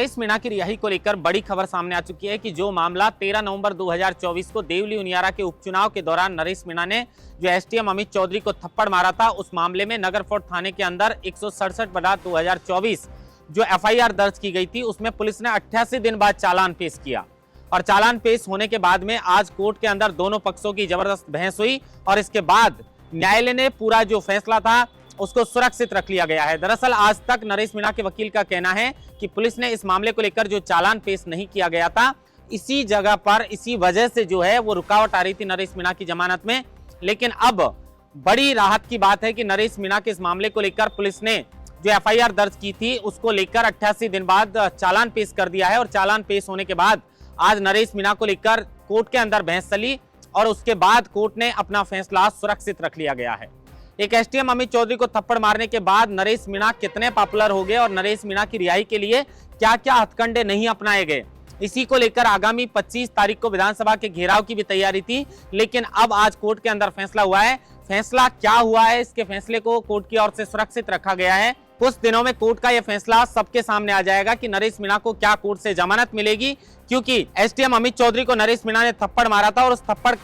नरेश मीणा की रिहाई को लेकर बड़ी खबर सामने आ चुकी है कि जो मामला 13 नवंबर 2024 को देवली उनियारा के उपचुनाव के दौरान नरेश मीणा ने जो एसडीएम अमित चौधरी को थप्पड़ मारा था, उस मामले में नगर फोर्ट थाने के अंदर 167/2024 जो एफआईआर दर्ज की गई थी, उसमें पुलिस ने 88 दिन बाद चालान पेश किया। और चालान पेश होने के बाद में आज कोर्ट के अंदर दोनों पक्षों की जबरदस्त बहस हुई और इसके बाद न्यायालय ने पूरा जो फैसला था उसको सुरक्षित रख लिया गया है। दरअसल आज तक नरेश मीणा के वकील का कहना है कि पुलिस ने इस मामले को लेकर जो चालान पेश नहीं किया गया था, इसी जगह पर इसी वजह से जो है वो रुकावट आ रही थी नरेश मीणा की जमानत में। लेकिन अब बड़ी राहत की बात है कि नरेश मीणा के इस मामले को लेकर पुलिस ने जो एफआईआर दर्ज की थी उसको लेकर 88 दिन बाद चालान पेश कर दिया है। और चालान पेश होने के बाद आज नरेश मीणा को लेकर कोर्ट के अंदर बहस चली और उसके बाद कोर्ट ने अपना फैसला सुरक्षित रख लिया गया है। एक एसडीएम अमित चौधरी को थप्पड़ मारने के बाद नरेश मीणा कितने पॉपुलर हो गए और नरेश मीणा की रिहाई के लिए क्या क्या हथकंडे नहीं अपनाए गए, इसी को लेकर आगामी 25 तारीख को विधानसभा के घेराव की भी तैयारी थी। लेकिन अब आज कोर्ट के अंदर फैसला हुआ है। फैसला क्या हुआ है, इसके फैसले को कोर्ट की ओर से सुरक्षित रखा गया है। कुछ दिनों में कोर्ट का यह फैसला सबके सामने आ जाएगा कि नरेश मीणा को क्या कोर्ट से जमानत मिलेगी, क्योंकि एसडीएम अमित चौधरी को नरेश मीणा ने थप्पड़ मारा था और उस थप्पड़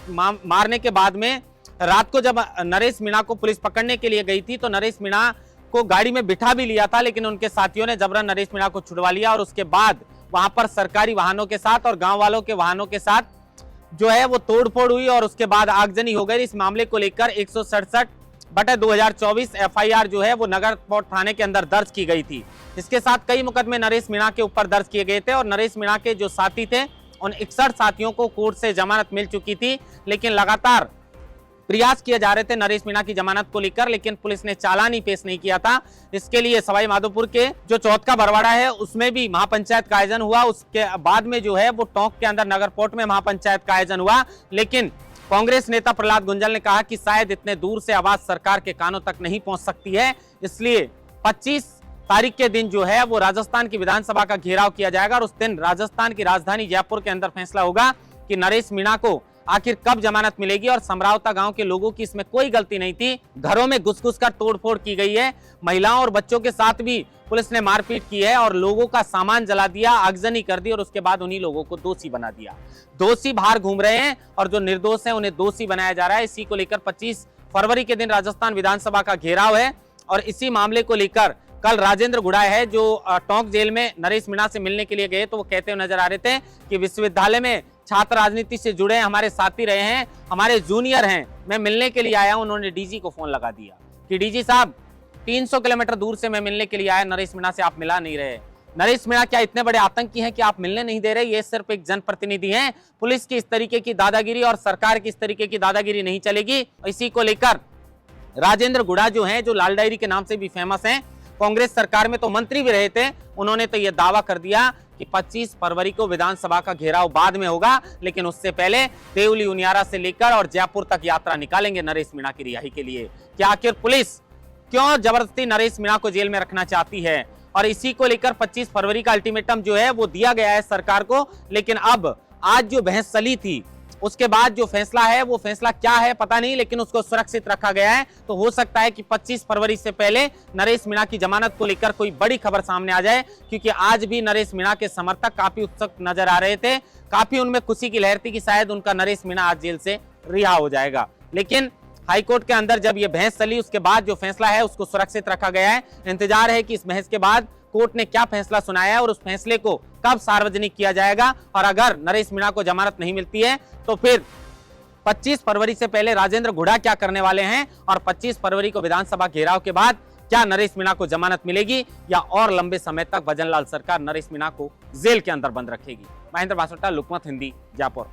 मारने के बाद में रात को जब नरेश मीणा को पुलिस पकड़ने के लिए गई थी तो नरेश मीणा को गाड़ी में बिठा भी लिया था, लेकिन उनके साथियों ने जबरन नरेश मीणा को छुड़वा लिया और उसके बाद वहां पर सरकारी वाहनों के साथ और गांव वालों के वाहनों के साथ जो है वो तोड़फोड़ हुई और उसके बाद आगजनी हो गई। इस मामले को लेकर 167/2024 एफआईआर जो है वो नगर फोर्ट थाने के अंदर दर्ज की गई थी। इसके साथ कई मुकदमे नरेश मीणा के ऊपर दर्ज किए गए थे और नरेश मीणा के जो साथी थे उन 61 साथियों को कोर्ट से जमानत मिल चुकी थी। लेकिन लगातार प्रयास किए जा रहे थे नरेश मीणा की जमानत को लेकर, लेकिन पुलिस ने चालान ही पेश नहीं किया था। इसके लिए सवाई माधोपुर के जो चौथ का बरवाड़ा है उसमें भी महापंचायत का आयोजन हुआ। उसके बाद में जो है वो टोंक के अंदर नगर फोर्ट में महापंचायत का आयोजन हुआ। लेकिन कांग्रेस नेता प्रहलाद गुंजल ने कहा कि शायद इतने दूर से आवाज सरकार के कानों तक नहीं पहुंच सकती है, इसलिए 25 तारीख के दिन जो है वो राजस्थान की विधानसभा का घेराव किया जाएगा और उस दिन राजस्थान की राजधानी जयपुर के अंदर फैसला होगा कि नरेश मीणा को आखिर कब जमानत मिलेगी। और समरावता गांव के लोगों की इसमें कोई गलती नहीं थी। घरों में घुस-घुस कर तोड़फोड़ की गई है, महिलाओं और बच्चों के साथ भी पुलिस ने मारपीट की है और लोगों का सामान जला दिया, आगजनी कर दी और उसके बाद उन्हीं लोगों को दोषी बना दिया। दोषी बाहर घूम रहे हैं और जो निर्दोष हैं उन्हें दोषी बनाया जा रहा है। इसी को लेकर 25 फरवरी के दिन राजस्थान विधानसभा का घेराव है और इसी मामले को लेकर कल राजेंद्र गुड़ाई है जो टोंक जेल में नरेश मीणा से मिलने के लिए गए, तो वो कहते हुए नजर आ रहे थे कि विश्वविद्यालय में छात्र राजनीति से जुड़े हैं, हमारे साथी रहे हैं, हमारे जूनियर हैं, मैं मिलने के लिए आया हूं। उन्होंने डीजी को फोन लगा दिया कि डीजी साहब 300 किलोमीटर दूर से मैं मिलने के लिए आया, नरेश मीणा से आप मिला नहीं रहे। नरेश मीणा क्या इतने बड़े आतंकी हैं कि आप मिलने नहीं दे रहे? ये सिर्फ एक जनप्रतिनिधि हैं। पुलिस की इस तरीके की दादागिरी और सरकार की इस तरीके की दादागिरी नहीं चलेगी। इसी को लेकर राजेंद्र गुड़ा जो है, जो लाल डायरी के नाम से भी फेमस है, कांग्रेस सरकार में तो मंत्री भी रहे थे, उन्होंने तो यह दावा कर दिया कि 25 फरवरी को विधानसभा का घेराव बाद में होगा, लेकिन उससे पहले देवली उनियारा से लेकर और जयपुर तक यात्रा निकालेंगे नरेश मीणा की रिहाई के लिए। क्या आखिर पुलिस क्यों जबरदस्ती नरेश मीणा को जेल में रखना चाहती है? और इसी को लेकर 25 फरवरी का अल्टीमेटम जो है वो दिया गया है सरकार को। लेकिन अब आज जो बहस चली थी उसके बाद जो फैसला है वो फैसला क्या है पता नहीं, लेकिन उसको सुरक्षित रखा गया है। तो हो सकता है कि 25 फरवरी से पहले नरेश मीणा की जमानत को लेकर कोई बड़ी खबर सामने आ जाए, क्योंकि आज भी नरेश मीणा के समर्थक काफी उत्सुक नजर आ रहे थे, काफी उनमें खुशी की लहर थी कि शायद उनका नरेश मीणा आज जेल से रिहा हो जाएगा। लेकिन हाईकोर्ट के अंदर जब यह बहस चली उसके बाद जो फैसला है उसको सुरक्षित रखा गया है। इंतजार है कि इस बहस के बाद कोर्ट ने क्या फैसला सुनाया है और उस फैसले को कब सार्वजनिक किया जाएगा। और अगर नरेश मीणा को जमानत नहीं मिलती है तो फिर 25 फरवरी से पहले राजेंद्र गुड़ा क्या करने वाले हैं और 25 फरवरी को विधानसभा घेराव के बाद क्या नरेश मीणा को जमानत मिलेगी या और लंबे समय तक भजनलाल सरकार नरेश मीणा को जेल के अंदर बंद रखेगी। महेंद्र बासोटा, लोकमत हिंदी, जयपुर।